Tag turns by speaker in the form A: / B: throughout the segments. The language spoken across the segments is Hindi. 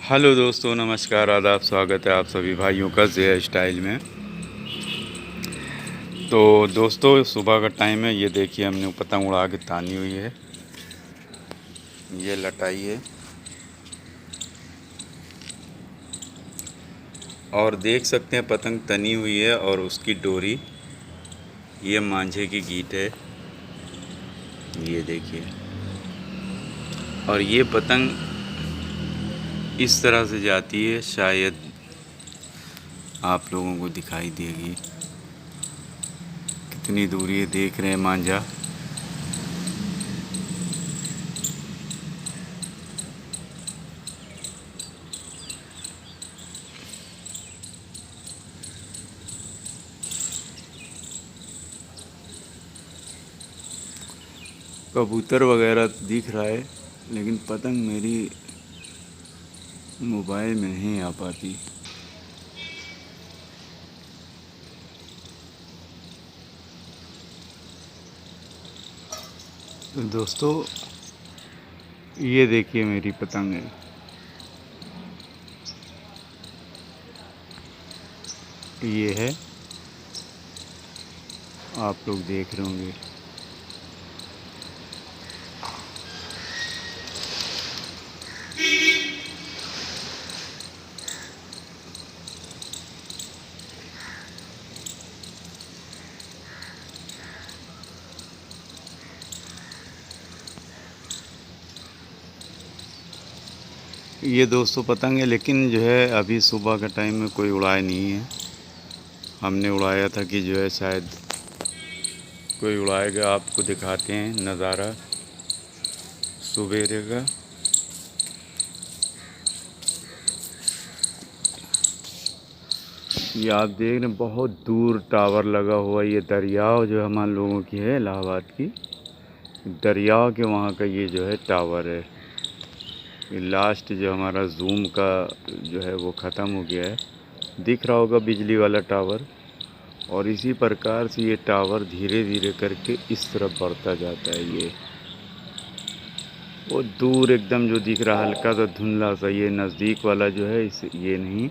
A: हेलो दोस्तों, नमस्कार, आदाब, स्वागत है आप सभी भाइयों का जे स्टाइल में। तो दोस्तों, सुबह का टाइम है। ये देखिए, हमने पतंग उड़ा के तानी हुई है। ये लटाई है और देख सकते हैं पतंग तनी हुई है और उसकी डोरी ये मांझे की गीट है। ये देखिए, और ये पतंग इस तरह से जाती है, शायद आप लोगों को दिखाई देगी। कितनी दूरी है देख रहे हैं मांझा। कबूतर वगैरह दिख रहा है, लेकिन पतंग मेरी मोबाइल में नहीं आ पाती। तो दोस्तों, ये देखिए मेरी पतंग है। ये है, आप लोग देख रहे होंगे। ये दोस्तों पतंग है, लेकिन जो है अभी सुबह का टाइम में कोई उड़ाए नहीं है। हमने उड़ाया था कि जो है शायद कोई उड़ाएगा। आपको दिखाते हैं नज़ारा सवेरे का। ये आप देख रहे हैं, बहुत दूर टावर लगा हुआ। ये दरियाव जो हमारे लोगों की है, इलाहाबाद की दरियाव के वहाँ का ये जो है टावर है। ये लास्ट जो हमारा जूम का जो है वो ख़त्म हो गया है। दिख रहा होगा बिजली वाला टावर। और इसी प्रकार से ये टावर धीरे धीरे करके इस तरफ बढ़ता जाता है। ये वो दूर एकदम जो दिख रहा हल्का सा धुंधला सा, ये नज़दीक वाला जो है इस ये नहीं,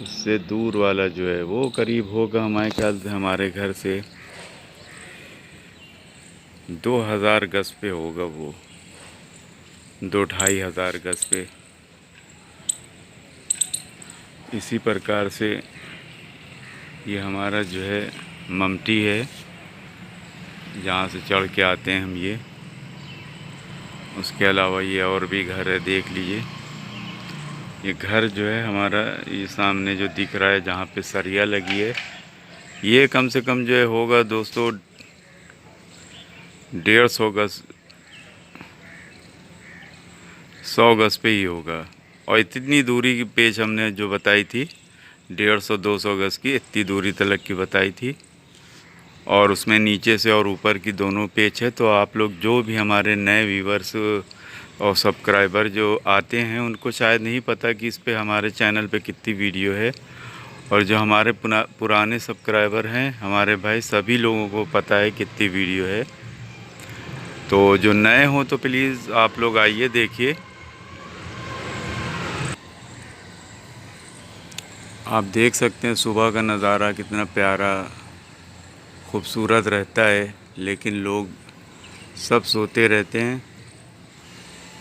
A: इससे दूर वाला जो है वो करीब होगा हमारे ख्याल से हमारे घर से 2000 गज पे होगा। वो 2-2.5 हज़ार गज पे। इसी प्रकार से ये हमारा जो है ममटी है, जहाँ से चढ़ के आते हैं हम। ये उसके अलावा ये और भी घर है, देख लीजिए। ये घर जो है हमारा, ये सामने जो दिख रहा है जहाँ पे सरिया लगी है, ये कम से कम जो है होगा दोस्तों 150 गज, 100 गज पे ही होगा। और इतनी दूरी की पेच हमने जो बताई थी 150-200 गज की, इतनी दूरी तलक की बताई थी। और उसमें नीचे से और ऊपर की दोनों पेच है। तो आप लोग जो भी हमारे नए व्यूवर्स और सब्सक्राइबर जो आते हैं, उनको शायद नहीं पता कि इस पे हमारे चैनल पे कितनी वीडियो है। और जो हमारे पुराने सब्सक्राइबर हैं हमारे भाई, सभी लोगों को पता है कितनी वीडियो है। तो जो नए हो तो प्लीज़ आप लोग आइए, देखिए। आप देख सकते हैं सुबह का नज़ारा कितना प्यारा खूबसूरत रहता है, लेकिन लोग सब सोते रहते हैं।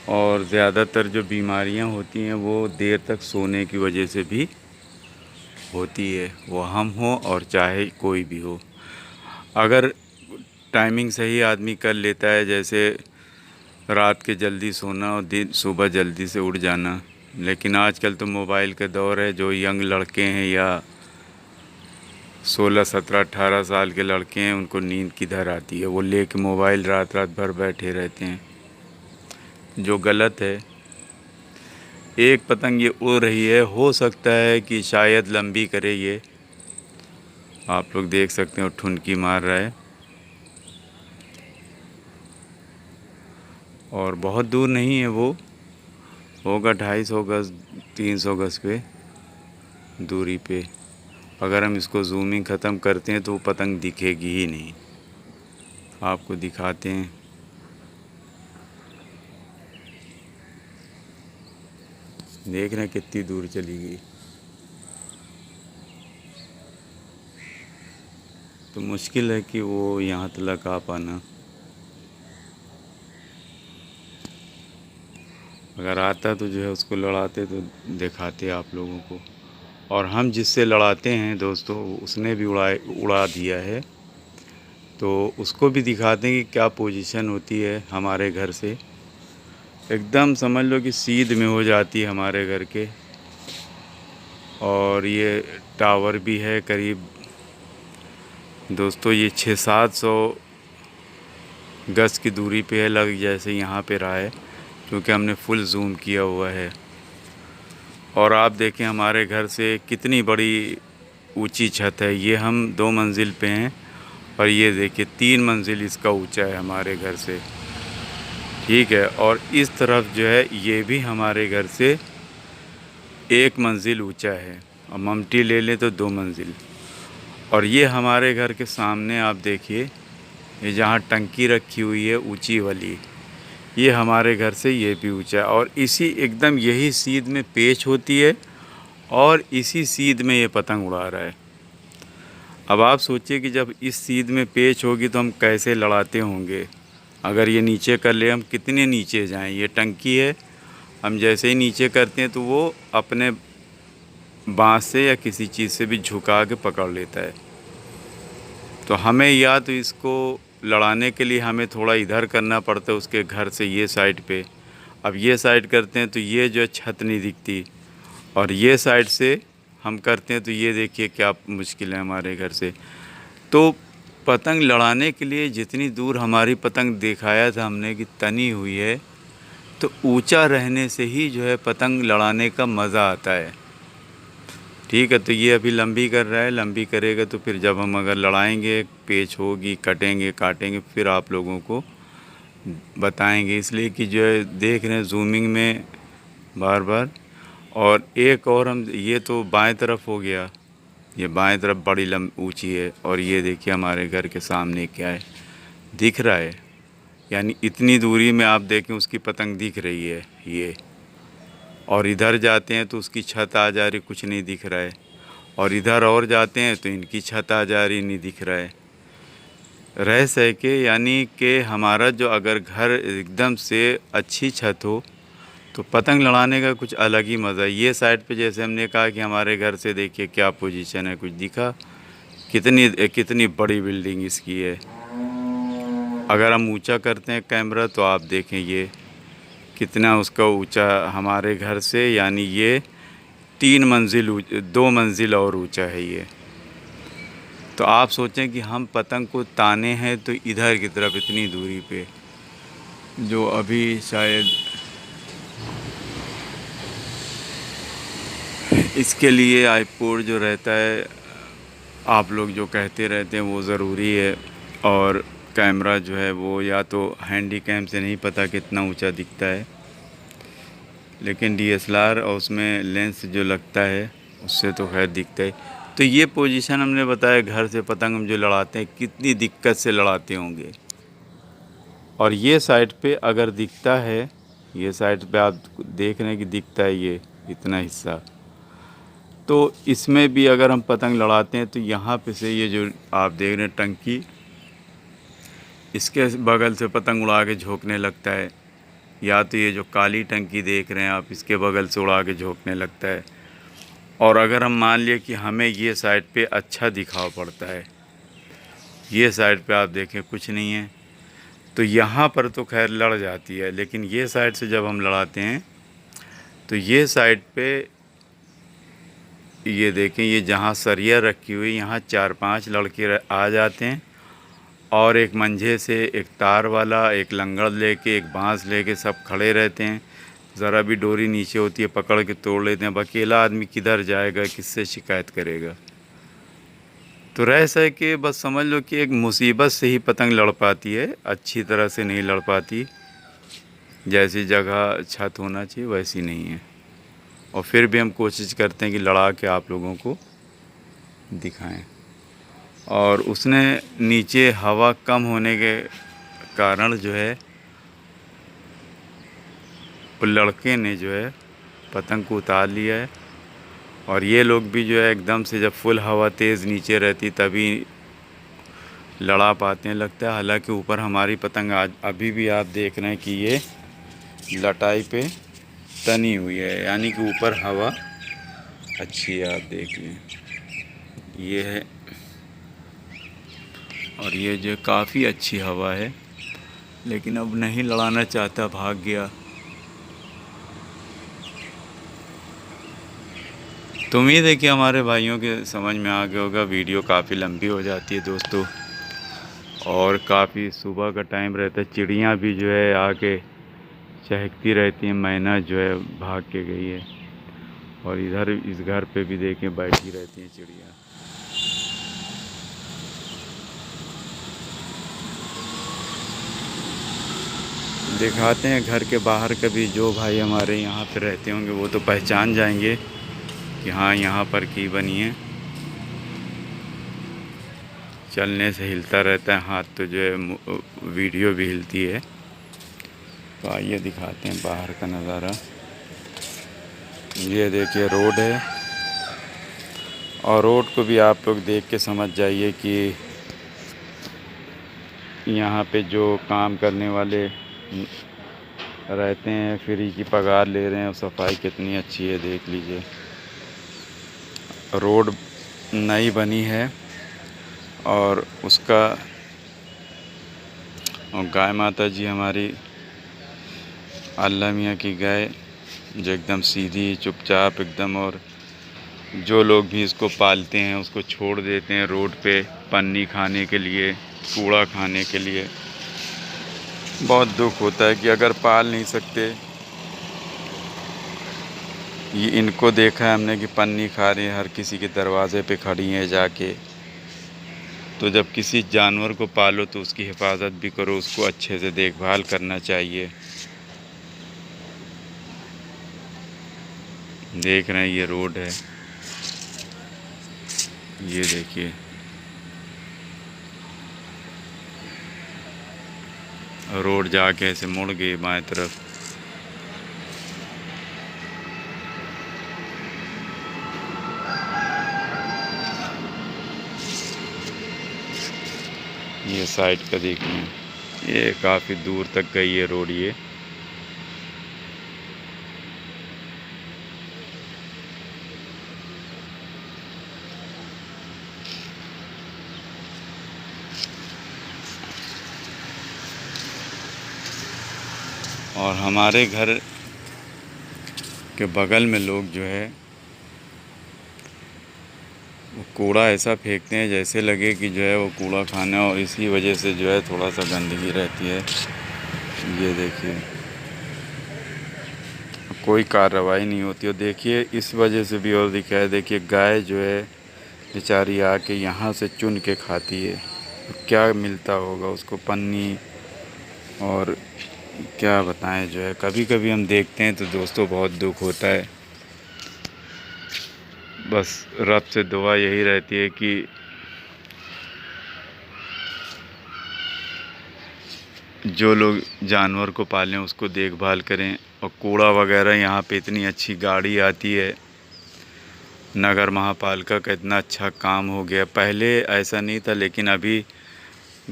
A: और ज़्यादातर जो बीमारियां होती हैं वो देर तक सोने की वजह से भी होती है, वो हम हो और चाहे कोई भी हो। अगर टाइमिंग सही आदमी कर लेता है, जैसे रात के जल्दी सोना और दिन सुबह जल्दी से उठ जाना। लेकिन आजकल तो मोबाइल का दौर है। जो यंग लड़के हैं या 16, 17, 18 साल के लड़के हैं, उनको नींद किधर आती है। वो लेके मोबाइल रात रात भर बैठे रहते हैं, जो गलत है। एक पतंग ये उड़ रही है, हो सकता है कि शायद लंबी करे ये। आप लोग देख सकते हो ठुनकी मार रहा है। और बहुत दूर नहीं है वो, होगा 250 गज, 300 गज पे दूरी पे। अगर हम इसको जूमिंग ख़त्म करते हैं तो वो पतंग दिखेगी ही नहीं। आपको दिखाते हैं। देख रहे हैं कितनी दूर चली गई। तो मुश्किल है कि वो यहाँ तक आ पाना। अगर आता तो जो है उसको लड़ाते तो दिखाते आप लोगों को। और हम जिससे लड़ाते हैं दोस्तों, उसने भी उड़ा दिया है, तो उसको भी दिखाते हैं कि क्या पोजीशन होती है हमारे घर से। एकदम समझ लो कि सीध में हो जाती है हमारे घर के। और ये टावर भी है करीब दोस्तों, ये 600-700 गज की दूरी पे है, लग जैसे यहाँ पे रहा है, क्योंकि हमने फुल जूम किया हुआ है। और आप देखें हमारे घर से कितनी बड़ी ऊंची छत है। ये हम 2 मंजिल पे हैं और ये देखिए 3 मंजिल इसका ऊंचा है हमारे घर से, ठीक है। और इस तरफ जो है ये भी हमारे घर से 1 मंजिल ऊंचा है, और ममटी ले लें तो 2 मंजिल। और ये हमारे घर के सामने आप देखिए, ये जहाँ टंकी रखी हुई है ऊंची वाली, ये हमारे घर से ये भी ऊंचा है। और इसी एकदम यही सीध में पेच होती है, और इसी सीध में ये पतंग उड़ा रहा है। अब आप सोचिए कि जब इस सीध में पेच होगी तो हम कैसे लड़ाते होंगे। अगर ये नीचे कर ले, हम कितने नीचे जाएं। ये टंकी है, हम जैसे ही नीचे करते हैं तो वो अपने बाँस से या किसी चीज़ से भी झुका के पकड़ लेता है। तो हमें या तो इसको लड़ाने के लिए हमें थोड़ा इधर करना पड़ता है उसके घर से, ये साइड पे। अब ये साइड करते हैं तो ये जो है छत नहीं दिखती, और ये साइड से हम करते हैं तो ये देखिए क्या मुश्किल है हमारे घर से। तो पतंग लड़ाने के लिए जितनी दूर हमारी पतंग दिखाया था हमने कि तनी हुई है, तो ऊंचा रहने से ही जो है पतंग लड़ाने का मज़ा आता है, ठीक है। तो ये अभी लंबी कर रहा है, लंबी करेगा तो फिर जब हम अगर लड़ाएंगे, पेच होगी, कटेंगे काटेंगे, फिर आप लोगों को बताएंगे। इसलिए कि जो है देख रहे हैं जूमिंग में बार बार। और एक और हम, ये तो बाएं तरफ हो गया, ये बाएं तरफ बड़ी ऊंची है। और ये देखिए हमारे घर के सामने क्या है, दिख रहा है, यानी इतनी दूरी में आप देखें उसकी पतंग दिख रही है ये। और इधर जाते हैं तो उसकी छत आ जा रही, कुछ नहीं दिख रहा है। और इधर और जाते हैं तो इनकी छत आ जा रही, नहीं दिख रहा है। रह सह के, यानी कि हमारा जो अगर घर एकदम से अच्छी छत हो तो पतंग लड़ाने का कुछ अलग ही मज़ा है। ये साइड पे जैसे हमने कहा कि हमारे घर से देखिए क्या पोजीशन है, कुछ दिखा, कितनी बड़ी बिल्डिंग इसकी है। अगर हम ऊंचा करते हैं कैमरा तो आप देखें ये कितना उसका ऊंचा हमारे घर से, यानी ये 3 मंजिल 2 मंजिल और ऊंचा है ये। तो आप सोचें कि हम पतंग को ताने हैं तो इधर की तरफ इतनी दूरी पे, जो अभी शायद इसके लिए आईपोड जो रहता है, आप लोग जो कहते रहते हैं वो ज़रूरी है। और कैमरा जो है वो या तो हैंडी कैम से नहीं पता कितना ऊंचा दिखता है, लेकिन डीएसएलआर और उसमें लेंस जो लगता है उससे तो खैर दिखता है। तो ये पोजीशन हमने बताया, घर से पतंग हम जो लड़ाते हैं कितनी दिक्कत से लड़ाते होंगे। और ये साइड पे अगर दिखता है, ये साइड पे आप देख रहे हैं कि दिखता है ये इतना हिस्सा, तो इसमें भी अगर हम पतंग लड़ाते हैं तो यहाँ पे से ये जो आप देख रहे हैं टंकी, इसके बगल से पतंग उड़ा के झोंकने लगता है। या तो ये जो काली टंकी देख रहे हैं आप, इसके बगल से उड़ा के झोंकने लगता है। और अगर हम मान लिए कि हमें ये साइड पे अच्छा दिखाव पड़ता है, ये साइड पे आप देखें कुछ नहीं है, तो यहाँ पर तो खैर लड़ जाती है। लेकिन ये साइड से जब हम लड़ाते हैं तो ये साइड पे ये देखें, ये जहाँ सरिया रखी हुई, यहाँ 4-5 लड़के आ जाते हैं, और एक मंझे से एक तार वाला, एक लंगड़ लेके, एक बांस लेके सब खड़े रहते हैं। ज़रा भी डोरी नीचे होती है पकड़ के तोड़ लेते हैं। अब अकेला आदमी किधर जाएगा, किससे शिकायत करेगा। तो रह सह के बस समझ लो कि एक मुसीबत से ही पतंग लड़ पाती है, अच्छी तरह से नहीं लड़ पाती। जैसी जगह छत होना चाहिए वैसी नहीं है। और फिर भी हम कोशिश करते हैं कि लड़ा के आप लोगों को दिखाएं। और उसने नीचे हवा कम होने के कारण जो है वो लड़के ने जो है पतंग को उतार लिया है। और ये लोग भी जो है एकदम से जब फुल हवा तेज़ नीचे रहती तभी लड़ा पाते हैं लगता है। हालांकि ऊपर हमारी पतंग आज अभी भी आप देख रहे हैं कि ये लटाई पे तनी हुई है, यानी कि ऊपर हवा अच्छी है। आप देख लें ये है, और ये जो काफ़ी अच्छी हवा है, लेकिन अब नहीं लड़ाना चाहता, भाग गया। तो उम्मीद है कि हमारे भाइयों के समझ में आ गया होगा। वीडियो काफ़ी लंबी हो जाती है दोस्तों, और काफ़ी सुबह का टाइम रहता है। चिड़ियाँ भी जो है आके चहकती रहती हैं। मैना जो है भाग के गई है, और इधर इस घर पे भी देखें बैठी रहती हैं चिड़िया। दिखाते हैं घर के बाहर कभी, जो भाई हमारे यहाँ पे रहते होंगे वो तो पहचान जाएंगे कि हाँ यहाँ पर की बनी है। चलने से हिलता रहता है हाथ, तो जो है वीडियो भी हिलती है। तो आइए दिखाते हैं बाहर का नज़ारा। ये देखिए रोड है, और रोड को भी आप लोग देख के समझ जाइए कि यहाँ पे जो काम करने वाले रहते हैं फ्री की पगार ले रहे हैं, और सफाई कितनी अच्छी है देख लीजिए। रोड नई बनी है, और उसका गाय माता जी हमारी अल्लाह मियाँ की गाय जो एकदम सीधी चुपचाप एकदम, और जो लोग भी इसको पालते हैं उसको छोड़ देते हैं रोड पे पन्नी खाने के लिए, कूड़ा खाने के लिए। बहुत दुख होता है कि अगर पाल नहीं सकते, ये इनको देखा है हमने कि पन्नी खा रही है, हर किसी के दरवाजे पे खड़ी हैं जाके। तो जब किसी जानवर को पालो तो उसकी हिफाजत भी करो, उसको अच्छे से देखभाल करना चाहिए। देख रहे हैं ये रोड है, ये देखिए रोड जाके ऐसे मुड़ गई बाएं तरफ। ये साइड का देखिए, ये काफ़ी दूर तक गई है रोड। और हमारे घर के बगल में लोग जो है वो कूड़ा ऐसा फेंकते हैं जैसे लगे कि जो है वो कूड़ा खाना, और इसी वजह से जो है थोड़ा सा गंदगी रहती है। ये देखिए कोई कार्रवाई नहीं होती। और देखिए इस वजह से भी और दिखा है, देखिए गाय जो है बेचारी आके यहाँ से चुन के खाती है। तो क्या मिलता होगा उसको, पन्नी और क्या बताएं। जो है कभी कभी हम देखते हैं तो दोस्तों बहुत दुख होता है। बस रब से दुआ यही रहती है कि जो लोग जानवर को पालें उसको देखभाल करें। और कूड़ा वगैरह यहाँ पे इतनी अच्छी गाड़ी आती है, नगर महापालिका का इतना अच्छा काम हो गया। पहले ऐसा नहीं था, लेकिन अभी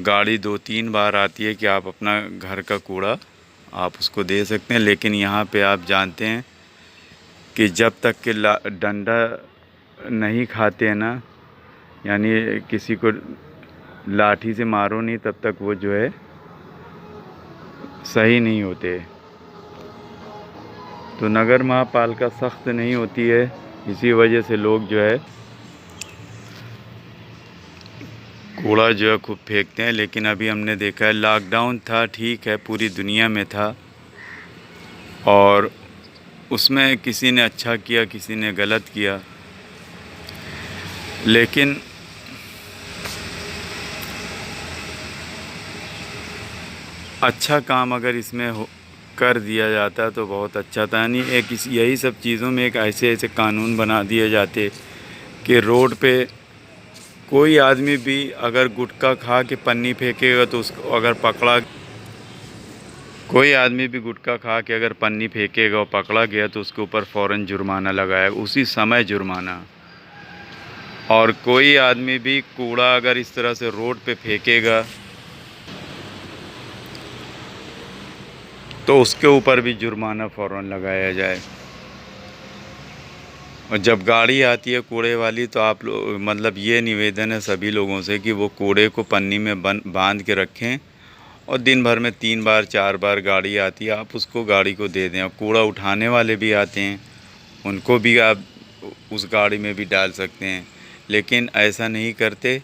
A: गाड़ी 2-3 बार आती है कि आप अपना घर का कूड़ा आप उसको दे सकते हैं। लेकिन यहाँ पे आप जानते हैं कि जब तक कि डंडा नहीं खाते हैं ना, यानी किसी को लाठी से मारो नहीं, तब तक वो जो है सही नहीं होते। तो नगर महापालिका सख्त नहीं होती है, इसी वजह से लोग जो है कूड़ा जो है खूब फेंकते हैं। लेकिन अभी हमने देखा है, लॉकडाउन था, ठीक है पूरी दुनिया में था, और उसमें किसी ने अच्छा किया किसी ने गलत किया। लेकिन अच्छा काम अगर इसमें कर दिया जाता तो बहुत अच्छा था। यानी यही सब चीज़ों में एक ऐसे कानून बना दिए जाते कि रोड पे कोई आदमी भी अगर गुटखा खा के पन्नी फेंकेगा तो उसको अगर पकड़ा, कोई आदमी भी गुटखा खा के अगर पन्नी फेंकेगा और पकड़ा गया तो उसके ऊपर फ़ौरन जुर्माना लगाएगा, उसी समय जुर्माना। और कोई आदमी भी कूड़ा अगर इस तरह से रोड पे फेंकेगा तो उसके ऊपर भी जुर्माना फ़ौरन लगाया जाए। और जब गाड़ी आती है कूड़े वाली तो आप लोग मतलब ये निवेदन है सभी लोगों से कि वो कूड़े को पन्नी में बांध के रखें और दिन भर में 3 बार 4 बार गाड़ी आती है आप उसको गाड़ी को दे दें। और कूड़ा उठाने वाले भी आते हैं, उनको भी आप उस गाड़ी में भी डाल सकते हैं, लेकिन ऐसा नहीं करते।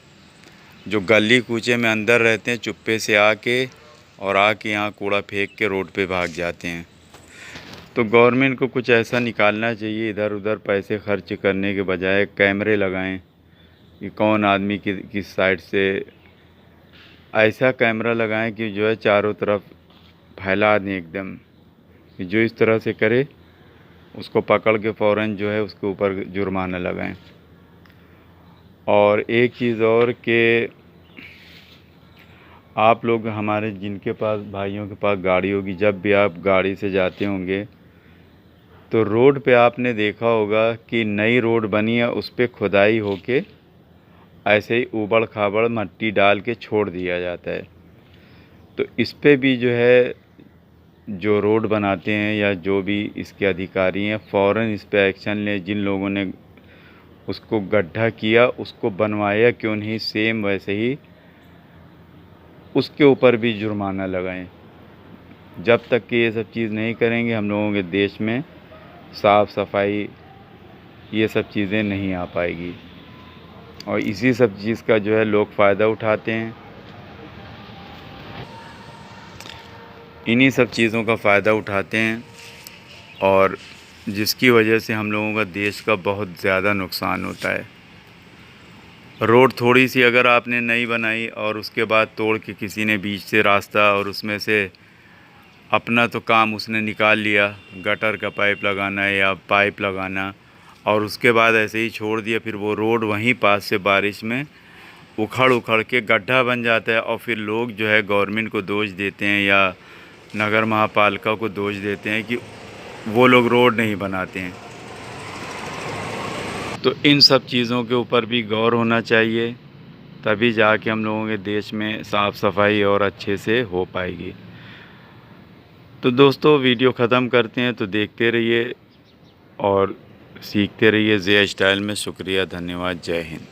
A: जो गली कूचे में अंदर रहते हैं चुप्पे से आके यहाँ कूड़ा फेंक के रोड पे भाग जाते हैं। तो गवर्नमेंट को कुछ ऐसा निकालना चाहिए, इधर उधर पैसे खर्च करने के बजाय कैमरे लगाएं कि कौन आदमी किस साइड से, ऐसा कैमरा लगाएं कि जो है चारों तरफ फैला दें एकदम, कि जो इस तरह से करे उसको पकड़ के फ़ौरन जो है उसके ऊपर जुर्माना लगाएं। और एक चीज़ और कि आप लोग हमारे जिनके पास भाइयों के पास गाड़ी होगी, जब भी आप गाड़ी से जाते होंगे तो रोड पे आपने देखा होगा कि नई रोड बनी है, उस पे खुदाई होके ऐसे ही ऊबड़ खाबड़ मट्टी डाल के छोड़ दिया जाता है। तो इस पे भी जो है जो रोड बनाते हैं या जो भी इसके अधिकारी हैं फ़ौरन इस पे एक्शन लें। जिन लोगों ने उसको गड्ढा किया उसको बनवाया क्यों नहीं, सेम वैसे ही उसके ऊपर भी जुर्माना लगाएं। जब तक कि ये सब चीज़ नहीं करेंगे हम लोगों के देश में साफ़ सफाई ये सब चीज़ें नहीं आ पाएगी। और इसी सब चीज़ का जो है लोग फ़ायदा उठाते हैं, इन्हीं सब चीज़ों का फ़ायदा उठाते हैं और जिसकी वजह से हम लोगों का देश का बहुत ज़्यादा नुकसान होता है। रोड थोड़ी सी अगर आपने नई बनाई और उसके बाद तोड़ के किसी ने बीच से रास्ता और उसमें से अपना तो काम उसने निकाल लिया, गटर का पाइप लगाना या पाइप लगाना, और उसके बाद ऐसे ही छोड़ दिया, फिर वो रोड वहीं पास से बारिश में उखड़ के गड्ढा बन जाता है। और फिर लोग जो है गवर्नमेंट को दोष देते हैं या नगर महापालिका को दोष देते हैं कि वो लोग रोड नहीं बनाते हैं। तो इन सब चीज़ों के ऊपर भी गौर होना चाहिए, तभी जाके हम लोगों के देश में साफ़ सफाई और अच्छे से हो पाएगी। तो दोस्तों वीडियो ख़त्म करते हैं, तो देखते रहिए और सीखते रहिए जे स्टाइल में। शुक्रिया, धन्यवाद, जय हिंद।